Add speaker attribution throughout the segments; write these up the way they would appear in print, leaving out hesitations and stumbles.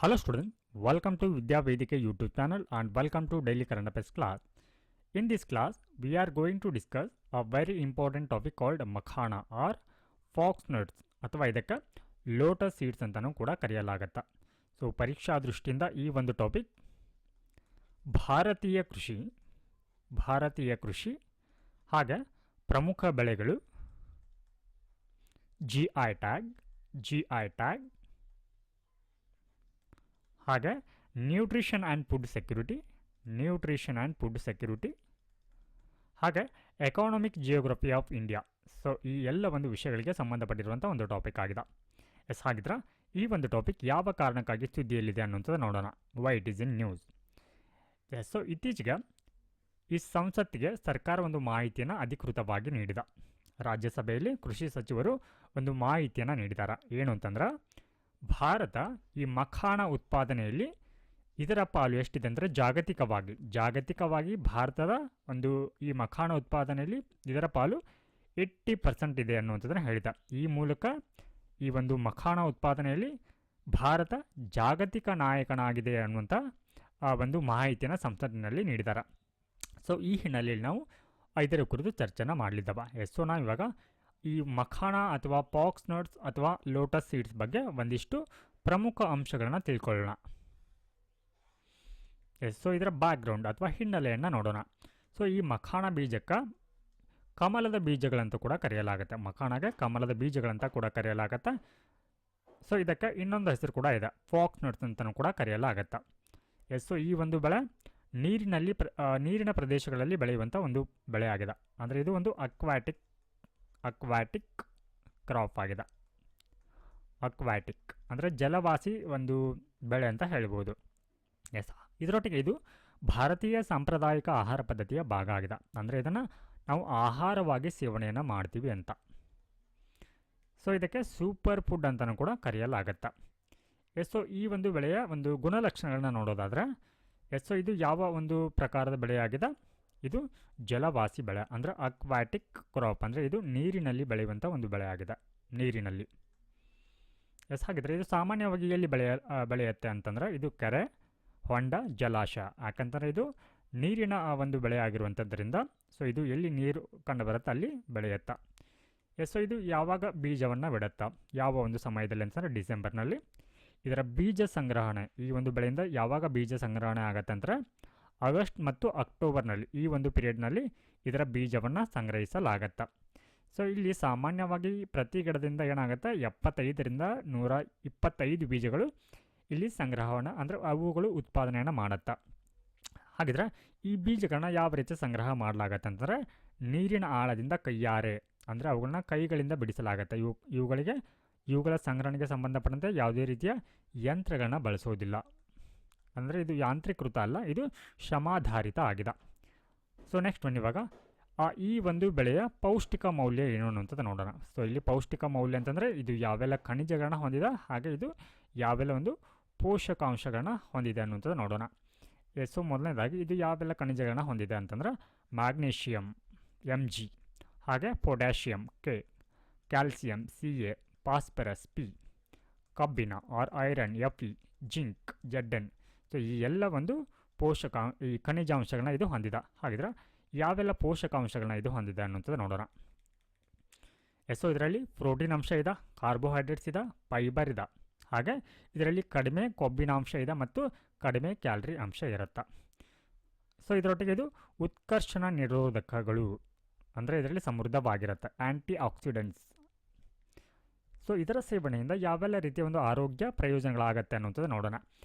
Speaker 1: Hello students, welcome to Vidya Vedike YouTube channel and welcome to Daily Current Affairs class. In this class, we are going to discuss a very important topic called makhana or fox nuts ಅಥವಾ ಇದಕ್ಕೆ lotus seeds ಅಂತಾನೂ ಕೂಡ ಕರೆಯಲಾಗುತ್ತೆ. So ಪರೀಕ್ಷಾ ದೃಷ್ಟಿಯಿಂದ ಈ ಒಂದು topic ಭಾರತೀಯ ಕೃಷಿ ಹಾಗೆ ಪ್ರಮುಖ ಬೆಳೆಗಳು GI ಟ್ಯಾಗ್ ಹಾಗೆ ನ್ಯೂಟ್ರಿಷನ್ ಆ್ಯಂಡ್ ಫುಡ್ ಸೆಕ್ಯೂರಿಟಿ ಹಾಗೆ economic geography of India. So ಈ ಎಲ್ಲ ಒಂದು ವಿಷಯಗಳಿಗೆ ಸಂಬಂಧಪಟ್ಟಿರುವಂಥ ಒಂದು ಟಾಪಿಕ್ ಆಗಿದೆ. ಹಾಗಿದ್ರೆ ಈ ಒಂದು ಟಾಪಿಕ್ ಯಾವ ಕಾರಣಕ್ಕಾಗಿ ಸುದ್ದಿಯಲ್ಲಿದೆ ಅನ್ನುವಂಥದ್ದು ನೋಡೋಣ. Why it is in news. So ಇತ್ತೀಚೆಗೆ ಈ ಸಂಸತ್ತಿಗೆ ಸರ್ಕಾರ ಒಂದು ಮಾಹಿತಿಯನ್ನು ಅಧಿಕೃತವಾಗಿ ನೀಡಿದ. ರಾಜ್ಯಸಭೆಯಲ್ಲಿ ಕೃಷಿ ಸಚಿವರು ಒಂದು ಮಾಹಿತಿಯನ್ನು ನೀಡಿದ್ದಾರೆ. ಏನು ಅಂತಂದ್ರೆ, ಭಾರತ ಈ ಮಖಾನ ಉತ್ಪಾದನೆಯಲ್ಲಿ ಇದರ ಪಾಲು ಎಷ್ಟಿದೆ ಅಂದರೆ ಜಾಗತಿಕವಾಗಿ ಭಾರತದ ಒಂದು ಈ ಮಖಾನ ಉತ್ಪಾದನೆಯಲ್ಲಿ ಇದರ ಪಾಲು 80% ಇದೆ ಅನ್ನುವಂಥದ್ದನ್ನು ಹೇಳಿದ. ಈ ಮೂಲಕ ಈ ಒಂದು ಮಖಾನ ಉತ್ಪಾದನೆಯಲ್ಲಿ ಭಾರತ ಜಾಗತಿಕ ನಾಯಕನಾಗಿದೆ ಅನ್ನುವಂಥ ಒಂದು ಮಾಹಿತಿಯನ್ನು ಸಂಸತ್ತಿನಲ್ಲಿ ನೀಡಿದ್ದಾರೆ. ಸೊ ಈ ಹಿನ್ನೆಲೆಯಲ್ಲಿ ನಾವು ಇದರ ಕುರಿತು ಚರ್ಚೆನ ಮಾಡಲಿದ್ದಾವೆ. ಸೊ ನಾವು ಇವಾಗ ಈ ಮಖಾನ ಅಥವಾ ಪಾಕ್ಸ್ ನಟ್ಸ್ ಅಥವಾ ಲೋಟಸ್ ಸೀಡ್ಸ್ ಬಗ್ಗೆ ಒಂದಿಷ್ಟು ಪ್ರಮುಖ ಅಂಶಗಳನ್ನು ತಿಳ್ಕೊಳ್ಳೋಣ. ಸೊ ಇದರ ಬ್ಯಾಕ್ಗ್ರೌಂಡ್ ಅಥವಾ ಹಿನ್ನೆಲೆಯನ್ನು ನೋಡೋಣ. ಸೊ ಈ ಮಖಾನ ಬೀಜಕ್ಕೆ ಕಮಲದ ಬೀಜಗಳಂತ ಕೂಡ ಕರೆಯಲಾಗುತ್ತೆ. ಮಖಾನಗೆ ಕಮಲದ ಬೀಜಗಳಂತ ಕೂಡ ಕರೆಯಲಾಗುತ್ತೆ. ಸೊ ಇದಕ್ಕೆ ಇನ್ನೊಂದು ಹೆಸರು ಕೂಡ ಇದೆ, ಫಾಕ್ಸ್ ನಟ್ಸ್ ಅಂತಲೂ ಕೂಡ ಕರೆಯಲಾಗುತ್ತೆ. ಸೊ ಈ ಒಂದು ಬೆಳೆ ನೀರಿನ ಪ್ರದೇಶಗಳಲ್ಲಿ ಬೆಳೆಯುವಂಥ ಒಂದು ಬೆಳೆ ಆಗಿದೆ. ಅಂದರೆ ಇದು ಒಂದು ಅಕ್ವಾಟಿಕ್ ಕ್ರಾಪ್ ಆಗಿದೆ. ಅಕ್ವಾಟಿಕ್ ಅಂದರೆ ಜಲವಾಸಿ ಒಂದು ಬೆಳೆ ಅಂತ ಹೇಳ್ಬೋದು. ಇದರೊಟ್ಟಿಗೆ ಇದು ಭಾರತೀಯ ಸಾಂಪ್ರದಾಯಿಕ ಆಹಾರ ಪದ್ಧತಿಯ ಭಾಗ ಆಗಿದೆ. ಅಂದರೆ ಇದನ್ನು ನಾವು ಆಹಾರವಾಗಿ ಸೇವನೆಯನ್ನು ಮಾಡ್ತೀವಿ ಅಂತ. ಸೊ ಇದಕ್ಕೆ ಸೂಪರ್ ಫುಡ್ ಅಂತಲೂ ಕೂಡ ಕರೆಯಲಾಗುತ್ತೆ. ಸೊ ಈ ಒಂದು ಬೆಳೆಯ ಒಂದು ಗುಣಲಕ್ಷಣಗಳನ್ನ ನೋಡೋದಾದರೆ, ಸೊ ಇದು ಯಾವ ಒಂದು ಪ್ರಕಾರದ ಬೆಳೆಯಾಗಿದೆ? ಇದು ಜಲವಾಸಿ ಬೆಳೆ, ಅಂದರೆ ಅಕ್ವಾಟಿಕ್ ಕ್ರಾಪ್. ಅಂದರೆ ಇದು ನೀರಿನಲ್ಲಿ ಬೆಳೆಯುವಂಥ ಒಂದು ಬೆಳೆ ಆಗಿದೆ, ನೀರಿನಲ್ಲಿ. ಹಾಗಿದ್ರೆ ಇದು ಸಾಮಾನ್ಯವಾಗಿ ಎಲ್ಲಿ ಬೆಳೆಯುತ್ತೆ ಅಂತಂದರೆ, ಇದು ಕೆರೆ, ಹೊಂಡ, ಜಲಾಶಯ. ಯಾಕಂತಂದರೆ ಇದು ನೀರಿನ ಒಂದು ಬೆಳೆ ಆಗಿರುವಂಥದ್ರಿಂದ ಸೊ ಇದು ಎಲ್ಲಿ ನೀರು ಕಂಡು ಬರುತ್ತೆ ಅಲ್ಲಿ ಬೆಳೆಯುತ್ತೆ. ಸೊ ಇದು ಯಾವಾಗ ಬೀಜವನ್ನು ಬಿಡುತ್ತಾ, ಯಾವ ಒಂದು ಸಮಯದಲ್ಲಿ ಅಂತಂದರೆ ಡಿಸೆಂಬರ್ನಲ್ಲಿ. ಇದರ ಬೀಜ ಸಂಗ್ರಹಣೆ, ಈ ಒಂದು ಬೆಳೆಯಿಂದ ಯಾವಾಗ ಬೀಜ ಸಂಗ್ರಹಣೆ ಆಗುತ್ತೆ ಅಂದರೆ ಆಗಸ್ಟ್ ಮತ್ತು ಅಕ್ಟೋಬರ್ನಲ್ಲಿ, ಈ ಒಂದು ಪೀರಿಯಡ್ನಲ್ಲಿ ಇದರ ಬೀಜವನ್ನು ಸಂಗ್ರಹಿಸಲಾಗತ್ತೆ. ಸೊ ಇಲ್ಲಿ ಸಾಮಾನ್ಯವಾಗಿ ಪ್ರತಿ ಗಿಡದಿಂದ ಏನಾಗುತ್ತೆ, 75ರಿಂದ 125 ಬೀಜಗಳು ಇಲ್ಲಿ ಸಂಗ್ರಹವನ್ನು ಅಂದರೆ ಅವುಗಳು ಉತ್ಪಾದನೆಯನ್ನು ಮಾಡುತ್ತೆ. ಹಾಗಿದ್ರೆ ಈ ಬೀಜಗಳನ್ನ ಯಾವ ರೀತಿ ಸಂಗ್ರಹ ಮಾಡಲಾಗತ್ತೆ ಅಂತಂದರೆ, ನೀರಿನ ಆಳದಿಂದ ಕೈಯಾರೆ, ಅಂದರೆ ಅವುಗಳನ್ನ ಕೈಗಳಿಂದ ಬಿಡಿಸಲಾಗತ್ತೆ. ಇವುಗಳ ಸಂಗ್ರಹಣೆಗೆ ಸಂಬಂಧಪಟ್ಟಂತೆ ಯಾವುದೇ ರೀತಿಯ ಯಂತ್ರಗಳನ್ನ ಬಳಸೋದಿಲ್ಲ. ಅಂದರೆ ಇದು ಯಾಂತ್ರೀಕೃತ ಅಲ್ಲ, ಇದು ಶ್ರಮಾಧಾರಿತ ಆಗಿದೆ. ಸೊ ನೆಕ್ಸ್ಟ್ ಇವಾಗ ಈ ಒಂದು ಬೆಳೆಯ ಪೌಷ್ಟಿಕ ಮೌಲ್ಯ ಏನು ಅನ್ನುವಂಥದ್ದು ನೋಡೋಣ. ಸೊ ಇಲ್ಲಿ ಪೌಷ್ಟಿಕ ಮೌಲ್ಯ ಅಂತಂದರೆ ಇದು ಯಾವೆಲ್ಲ ಖನಿಜಗಳನ್ನ ಹೊಂದಿದೆ, ಹಾಗೆ ಇದು ಯಾವೆಲ್ಲ ಒಂದು ಪೋಷಕಾಂಶಗಳನ್ನ ಹೊಂದಿದೆ ಅನ್ನುವಂಥದ್ದು ನೋಡೋಣ. ಸೊ ಮೊದಲನೇದಾಗಿ ಇದು ಯಾವೆಲ್ಲ ಖನಿಜಗಳನ್ನ ಹೊಂದಿದೆ ಅಂತಂದ್ರೆ, ಮ್ಯಾಗ್ನೀಷಿಯಂ Mg, ಹಾಗೆ potassium K, calcium Ca, phosphorus P, ಕಬ್ಬಿಣ or iron Fe, zinc Zn. So ಈ ಎಲ್ಲ ಒಂದು ಈ ಖನಿಜಾಂಶಗಳನ್ನ ಇದು ಹೊಂದಿದೆ. ಹಾಗಿದ್ರೆ ಯಾವೆಲ್ಲ ಪೋಷಕಾಂಶಗಳನ್ನ ಇದು ಹೊಂದಿದೆ ಅನ್ನುವಂಥದ್ದು ನೋಡೋಣ. ಸೊ ಇದರಲ್ಲಿ ಪ್ರೋಟೀನ್ ಅಂಶ ಇದೆ, ಕಾರ್ಬೋಹೈಡ್ರೇಟ್ಸ್ ಇದೆ, ಫೈಬರ್ ಇದೆ, ಹಾಗೆ ಇದರಲ್ಲಿ ಕಡಿಮೆ ಕೊಬ್ಬಿನಾಂಶ ಇದೆ ಮತ್ತು ಕಡಿಮೆ ಕ್ಯಾಲರಿ ಅಂಶ ಇರುತ್ತೆ. ಸೊ ಇದರೊಟ್ಟಿಗೆ ಇದು ಉತ್ಕರ್ಷಣ ನಿರೋಧಕಗಳು, ಅಂದರೆ ಇದರಲ್ಲಿ ಸಮೃದ್ಧವಾಗಿರುತ್ತೆ, ಆ್ಯಂಟಿ ಆಕ್ಸಿಡೆಂಟ್ಸ್. ಸೊ ಇದರ ಸೇವನೆಯಿಂದ ಯಾವೆಲ್ಲ ರೀತಿಯ ಒಂದು ಆರೋಗ್ಯ ಪ್ರಯೋಜನಗಳಾಗತ್ತೆ ಅನ್ನುವಂಥದ್ದು ನೋಡೋಣ.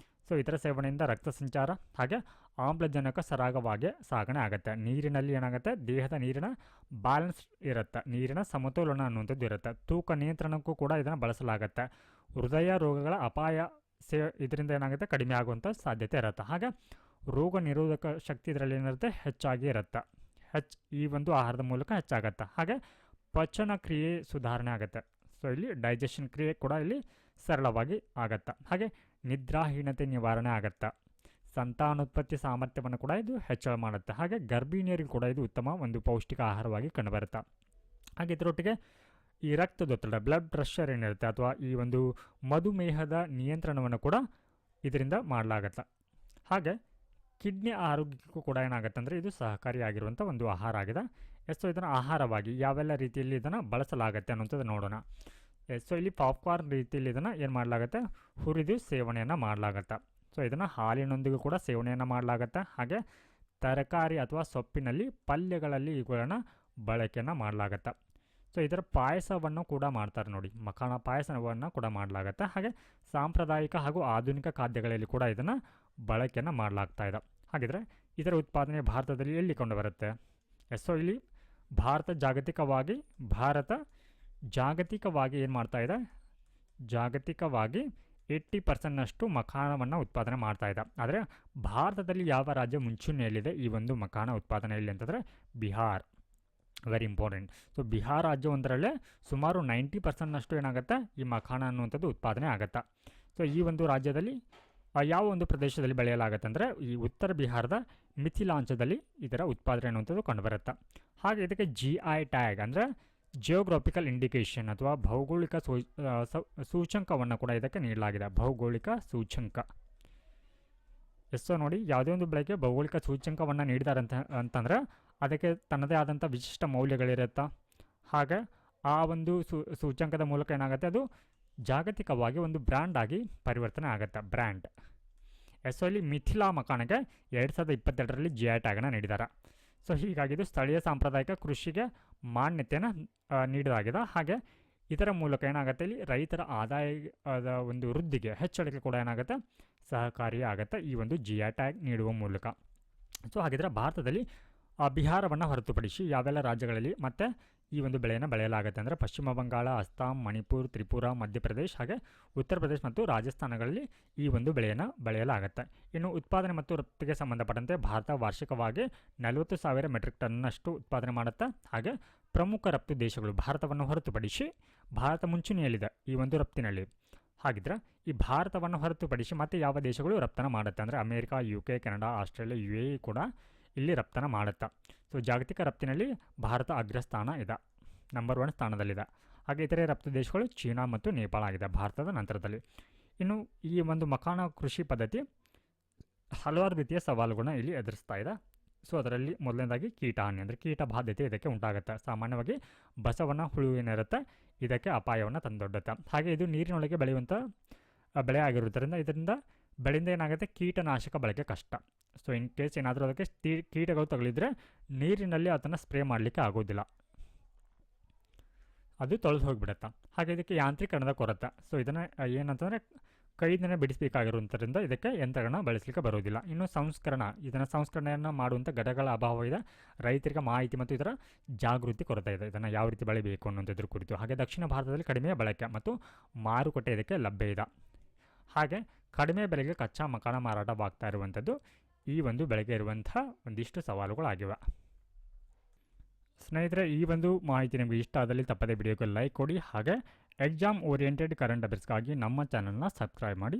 Speaker 1: ಸೊ ಇದರ ಸೇವನೆಯಿಂದ ರಕ್ತ ಸಂಚಾರ ಹಾಗೆ ಆಮ್ಲಜನಕ ಸರಾಗವಾಗಿ ಸಾಗಣೆ ಆಗುತ್ತೆ. ನೀರಿನಲ್ಲಿ ಏನಾಗುತ್ತೆ, ದೇಹದ ನೀರಿನ ಬ್ಯಾಲೆನ್ಸ್ ಇರುತ್ತೆ, ನೀರಿನ ಸಮತೋಲನ ಅನ್ನುವಂಥದ್ದು ಇರುತ್ತೆ. ತೂಕ ನಿಯಂತ್ರಣಕ್ಕೂ ಕೂಡ ಇದನ್ನು ಬಳಸಲಾಗುತ್ತೆ. ಹೃದಯ ರೋಗಗಳ ಅಪಾಯ ಇದರಿಂದ ಏನಾಗುತ್ತೆ, ಕಡಿಮೆ ಆಗುವಂಥ ಸಾಧ್ಯತೆ ಇರುತ್ತೆ. ಹಾಗೆ ರೋಗ ನಿರೋಧಕ ಶಕ್ತಿ ಇದರಲ್ಲಿ ಏನಿರುತ್ತೆ, ಹೆಚ್ಚಾಗಿ ಇರುತ್ತೆ. ಈ ಒಂದು ಆಹಾರದ ಮೂಲಕ ಹೆಚ್ಚಾಗತ್ತೆ. ಹಾಗೆ ಪಚನ ಕ್ರಿಯೆ ಸುಧಾರಣೆ ಆಗುತ್ತೆ. ಸೊ ಇಲ್ಲಿ ಡೈಜೆಷನ್ ಕ್ರಿಯೆ ಕೂಡ ಇಲ್ಲಿ ಸರಳವಾಗಿ ಆಗತ್ತೆ. ಹಾಗೆ ನಿದ್ರಾಹೀನತೆ ನಿವಾರಣೆ ಆಗುತ್ತೆ. ಸಂತಾನೋತ್ಪತ್ತಿ ಸಾಮರ್ಥ್ಯವನ್ನು ಕೂಡ ಇದು ಹೆಚ್ಚಳ ಮಾಡುತ್ತೆ. ಹಾಗೆ ಗರ್ಭಿಣಿಯರಿಗೂ ಕೂಡ ಇದು ಉತ್ತಮ ಒಂದು ಪೌಷ್ಟಿಕ ಆಹಾರವಾಗಿ ಕಂಡುಬರುತ್ತೆ. ಹಾಗೆ ಇದರೊಟ್ಟಿಗೆ ಈ ರಕ್ತದೊತ್ತಡ, ಬ್ಲಡ್ ಪ್ರೆಷರ್ ಏನಿರುತ್ತೆ ಅಥವಾ ಈ ಒಂದು ಮಧುಮೇಹದ ನಿಯಂತ್ರಣವನ್ನು ಕೂಡ ಇದರಿಂದ ಮಾಡಲಾಗತ್ತೆ. ಹಾಗೆ ಕಿಡ್ನಿ ಆರೋಗ್ಯಕ್ಕೂ ಕೂಡ ಏನಾಗುತ್ತೆ ಅಂದರೆ ಇದು ಸಹಕಾರಿಯಾಗಿರುವಂಥ ಒಂದು ಆಹಾರ ಆಗಿದೆ. ಸೊ ಇದನ್ನು ಆಹಾರವಾಗಿ ಯಾವೆಲ್ಲ ರೀತಿಯಲ್ಲಿ ಇದನ್ನು ಬಳಸಲಾಗುತ್ತೆ ಅನ್ನೋಂಥದ್ದು ನೋಡೋಣ. ಸೊ ಇಲ್ಲಿ ಪಾಪ್ಕಾರ್ನ್ ರೀತಿಯಲ್ಲಿ ಇದನ್ನು ಏನು ಮಾಡಲಾಗುತ್ತೆ, ಹುರಿದು ಸೇವನೆಯನ್ನು ಮಾಡಲಾಗತ್ತೆ. ಸೊ ಇದನ್ನು ಹಾಲಿನೊಂದಿಗೂ ಕೂಡ ಸೇವನೆಯನ್ನು ಮಾಡಲಾಗತ್ತೆ. ಹಾಗೆ ತರಕಾರಿ ಅಥವಾ ಸೊಪ್ಪಿನಲ್ಲಿ ಪಲ್ಯಗಳಲ್ಲಿ ಇವುಗಳನ್ನು ಬಳಕೆಯನ್ನು ಮಾಡಲಾಗತ್ತೆ. ಸೊ ಇದರ ಪಾಯಸವನ್ನು ಕೂಡ ಮಾಡ್ತಾರೆ ನೋಡಿ, ಮಖಾನ ಪಾಯಸವನ್ನು ಕೂಡ ಮಾಡಲಾಗತ್ತೆ. ಹಾಗೆ ಸಾಂಪ್ರದಾಯಿಕ ಹಾಗೂ ಆಧುನಿಕ ಖಾದ್ಯಗಳಲ್ಲಿ ಕೂಡ ಇದನ್ನು ಬಳಕೆಯನ್ನು ಮಾಡಲಾಗ್ತಾ ಇದೆ. ಹಾಗಿದ್ರೆ ಇದರ ಉತ್ಪಾದನೆ ಭಾರತದಲ್ಲಿ ಎಲ್ಲಿ ಕಂಡುಬರುತ್ತೆ? ಸೊ ಇಲ್ಲಿ ಭಾರತ ಜಾಗತಿಕವಾಗಿ ಏನು ಮಾಡ್ತಾ ಇದೆ, ಜಾಗತಿಕವಾಗಿ 80% ಮಖಾನವನ್ನು ಉತ್ಪಾದನೆ ಮಾಡ್ತಾ ಇದೆ. ಆದರೆ ಭಾರತದಲ್ಲಿ ಯಾವ ರಾಜ್ಯ ಮುಂಚೂಣಿಯಲ್ಲಿದೆ ಈ ಒಂದು ಮಖಾನ ಉತ್ಪಾದನೆಯಲ್ಲಿ ಅಂತಂದರೆ Bihar. Very important. So Bihar ರಾಜ್ಯವೊಂದರಲ್ಲೇ ಸುಮಾರು 90% ಏನಾಗುತ್ತೆ, ಈ ಮಖಾನ ಅನ್ನುವಂಥದ್ದು ಉತ್ಪಾದನೆ ಆಗುತ್ತೆ. ಸೊ ಈ ಒಂದು ರಾಜ್ಯದಲ್ಲಿ ಯಾವ ಒಂದು ಪ್ರದೇಶದಲ್ಲಿ ಬೆಳೆಯಲಾಗುತ್ತೆ ಅಂದರೆ ಈ ಉತ್ತರ ಬಿಹಾರದ ಮಿಥಿಲಾಂಚಲದಲ್ಲಿ ಇದರ ಉತ್ಪಾದನೆ ಅನ್ನುವಂಥದ್ದು ಕಂಡುಬರುತ್ತೆ. ಹಾಗೆ ಇದಕ್ಕೆ GI ಟ್ಯಾಗ್ ಅಂದರೆ ಜಿಯೋಗ್ರಾಫಿಕಲ್ ಇಂಡಿಕೇಶನ್ ಅಥವಾ ಭೌಗೋಳಿಕ ಸೂಚ್ಯಂಕವನ್ನು ಕೂಡ ಇದಕ್ಕೆ ನೀಡಲಾಗಿದೆ. ಭೌಗೋಳಿಕ ಸೂಚ್ಯಂಕ. ನೋಡಿ, ಯಾವುದೇ ಒಂದು ಬೆಳೆಗೆ ಭೌಗೋಳಿಕ ಸೂಚ್ಯಂಕವನ್ನು ನೀಡಿದ್ದಾರೆ ಅಂತಂದರೆ ಅದಕ್ಕೆ ತನ್ನದೇ ಆದಂಥ ವಿಶಿಷ್ಟ ಮೌಲ್ಯಗಳಿರುತ್ತೆ. ಹಾಗೆ ಆ ಒಂದು ಸೂಚ್ಯಂಕದ ಮೂಲಕ ಏನಾಗುತ್ತೆ, ಅದು ಜಾಗತಿಕವಾಗಿ ಒಂದು ಬ್ರ್ಯಾಂಡ್ ಆಗಿ ಪರಿವರ್ತನೆ ಆಗುತ್ತೆ. ಬ್ರ್ಯಾಂಡ್. ಇಲ್ಲಿ ಮಿಥಿಲಾ ಮಖಾನಗೆ 2022ರಲ್ಲಿ GI ಟ್ಯಾಗನ್ನು ನೀಡಿದ್ದಾರೆ. ಸೊ ಹೀಗಾಗಿ ಇದು ಸ್ಥಳೀಯ ಸಾಂಪ್ರದಾಯಿಕ ಕೃಷಿಗೆ ಮಾನ್ಯತೆಯನ್ನು ನೀಡಲಾಗಿದೆ. ಹಾಗೆ ಇದರ ಮೂಲಕ ಏನಾಗುತ್ತೆ, ಇಲ್ಲಿ ರೈತರ ಆದಾಯದ ಒಂದು ವೃದ್ಧಿಗೆ ಹೆಚ್ಚಳಕ್ಕೆ ಕೂಡ ಏನಾಗುತ್ತೆ, ಸಹಕಾರಿಯಾಗುತ್ತೆ ಈ ಒಂದು GI ಟ್ಯಾಗ್ ನೀಡುವ ಮೂಲಕ. ಸೊ ಹಾಗಿದ್ರೆ ಭಾರತದಲ್ಲಿ ಬಿಹಾರವನ್ನು ಹೊರತುಪಡಿಸಿ ಯಾವೆಲ್ಲ ರಾಜ್ಯಗಳಲ್ಲಿ ಮತ್ತು ಈ ಒಂದು ಬೆಳೆಯನ್ನು ಬೆಳೆಯಲಾಗುತ್ತೆ ಅಂದರೆ ಪಶ್ಚಿಮ ಬಂಗಾಳ, ಅಸ್ಸಾಂ, ಮಣಿಪುರ್, ತ್ರಿಪುರಾ, ಮಧ್ಯಪ್ರದೇಶ ಹಾಗೆ ಉತ್ತರ ಪ್ರದೇಶ ಮತ್ತು ರಾಜಸ್ಥಾನಗಳಲ್ಲಿ ಈ ಒಂದು ಬೆಳೆಯನ್ನು ಬೆಳೆಯಲಾಗುತ್ತೆ. ಇನ್ನು ಉತ್ಪಾದನೆ ಮತ್ತು ರಫ್ತಿಗೆ ಸಂಬಂಧಪಟ್ಟಂತೆ ಭಾರತ ವಾರ್ಷಿಕವಾಗಿ 40,000 ಮೆಟ್ರಿಕ್ ಟನ್ನಷ್ಟು ಉತ್ಪಾದನೆ ಮಾಡುತ್ತೆ. ಹಾಗೆ ಪ್ರಮುಖ ರಫ್ತು ದೇಶಗಳು ಭಾರತವನ್ನು ಹೊರತುಪಡಿಸಿ ಭಾರತ ಮುಂಚೂಣಿಯಲ್ಲಿದೆ ಈ ಒಂದು ರಫ್ತಿನಲ್ಲಿ. ಹಾಗಿದ್ರೆ ಈ ಭಾರತವನ್ನು ಹೊರತುಪಡಿಸಿ ಮತ್ತು ಯಾವ ದೇಶಗಳು ರಫ್ತನ್ನು ಮಾಡುತ್ತೆ ಅಂದರೆ America, UK, Canada, Australia, UAE ಕೂಡ ಇಲ್ಲಿ ರಫ್ತನ್ನು ಮಾಡುತ್ತಾ. ಸೊ ಜಾಗತಿಕ ರಫ್ತಿನಲ್ಲಿ ಭಾರತ ಅಗ್ರಸ್ಥಾನ ಇದೆ, ನಂಬರ್ 1 ಸ್ಥಾನದಲ್ಲಿದೆ. ಹಾಗೆ ಇತರೆ ರಫ್ತು ದೇಶಗಳು ಚೀನಾ ಮತ್ತು ನೇಪಾಳ ಆಗಿದೆ ಭಾರತದ ನಂತರದಲ್ಲಿ. ಇನ್ನು ಈ ಒಂದು ಮಖಾನ ಕೃಷಿ ಪದ್ಧತಿ ಹಲವಾರು ರೀತಿಯ ಸವಾಲುಗಳನ್ನ ಇಲ್ಲಿ ಎದುರಿಸ್ತಾ ಇದೆ. ಸೊ ಅದರಲ್ಲಿ ಮೊದಲನೇದಾಗಿ ಕೀಟಹಾನಿ ಅಂದರೆ ಕೀಟ ಬಾಧ್ಯತೆ ಇದಕ್ಕೆ ಉಂಟಾಗುತ್ತೆ. ಸಾಮಾನ್ಯವಾಗಿ ಬಸವನ ಹುಳು ಏನಿರುತ್ತೆ ಇದಕ್ಕೆ ಅಪಾಯವನ್ನು ತಂದೊಡ್ಡುತ್ತೆ. ಹಾಗೆ ಇದು ನೀರಿನೊಳಗೆ ಬೆಳೆಯುವಂಥ ಬೆಳೆ ಆಗಿರುವುದರಿಂದ ಇದರಿಂದ ಬೆಳೆಯಿಂದ ಏನಾಗುತ್ತೆ, ಕೀಟನಾಶಕ ಬಳಕೆ ಕಷ್ಟ. ಸೊ ಇನ್ ಕೇಸ್ ಏನಾದರೂ ಅದಕ್ಕೆ ಕೀಟಗಳು ತಗುಲಿದ್ರೆ ನೀರಿನಲ್ಲಿ ಅದನ್ನು ಸ್ಪ್ರೇ ಮಾಡಲಿಕ್ಕೆ ಆಗೋದಿಲ್ಲ, ಅದು ತೊಳೆದು ಹೋಗಿಬಿಡುತ್ತೆ. ಹಾಗೆ ಇದಕ್ಕೆ ಯಾಂತ್ರೀಕರಣದ ಕೊರತೆ. ಸೊ ಇದನ್ನು ಏನಂತಂದರೆ ಕೈಯಿಂದನೇ ಬಿಡಿಸಬೇಕಾಗಿರುವುದರಿಂದ ಇದಕ್ಕೆ ಯಂತ್ರಗಳನ್ನ ಬಳಸಲಿಕ್ಕೆ ಬರೋದಿಲ್ಲ. ಇನ್ನು ಇದನ್ನು ಸಂಸ್ಕರಣೆಯನ್ನು ಮಾಡುವಂಥ ಘಟಕಗಳ ಅಭಾವ ಇದೆ. ರೈತರಿಗೆ ಮಾಹಿತಿ ಮತ್ತು ಇದರ ಜಾಗೃತಿ ಕೊರತೆ ಇದೆ, ಇದನ್ನು ಯಾವ ರೀತಿ ಬೆಳೆಯಬೇಕು ಅನ್ನೋದ್ರ ಕುರಿತು. ಹಾಗೆ ದಕ್ಷಿಣ ಭಾರತದಲ್ಲಿ ಕಡಿಮೆ ಬಳಕೆ ಮತ್ತು ಮಾರುಕಟ್ಟೆ ಇದಕ್ಕೆ ಲಭ್ಯ ಇದೆ. ಹಾಗೆ ಕಡಿಮೆ ಬೆಲೆಗೆ ಕಚ್ಚಾ ಮಖಾನ ಮಾರಾಟವಾಗ್ತಾ ಇರುವಂಥದ್ದು ಈ ಒಂದು ಬೆಳೆಗೆ ಇರುವಂಥ ಒಂದಿಷ್ಟು ಸವಾಲುಗಳಾಗಿವೆ. ಸ್ನೇಹಿತರೆ, ಈ ಒಂದು ಮಾಹಿತಿ ನಿಮಗೆ ಇಷ್ಟ ಆದಲ್ಲಿ ತಪ್ಪದೇ ವಿಡಿಯೋಗೆ ಲೈಕ್ ಕೊಡಿ. ಹಾಗೆ ಎಕ್ಸಾಮ್ ಓರಿಯೆಂಟೆಡ್ ಕರೆಂಟ್ ಅಫೇರ್ಸ್ಗಾಗಿ ನಮ್ಮ ಚಾನಲ್ನ ಸಬ್ಸ್ಕ್ರೈಬ್ ಮಾಡಿ.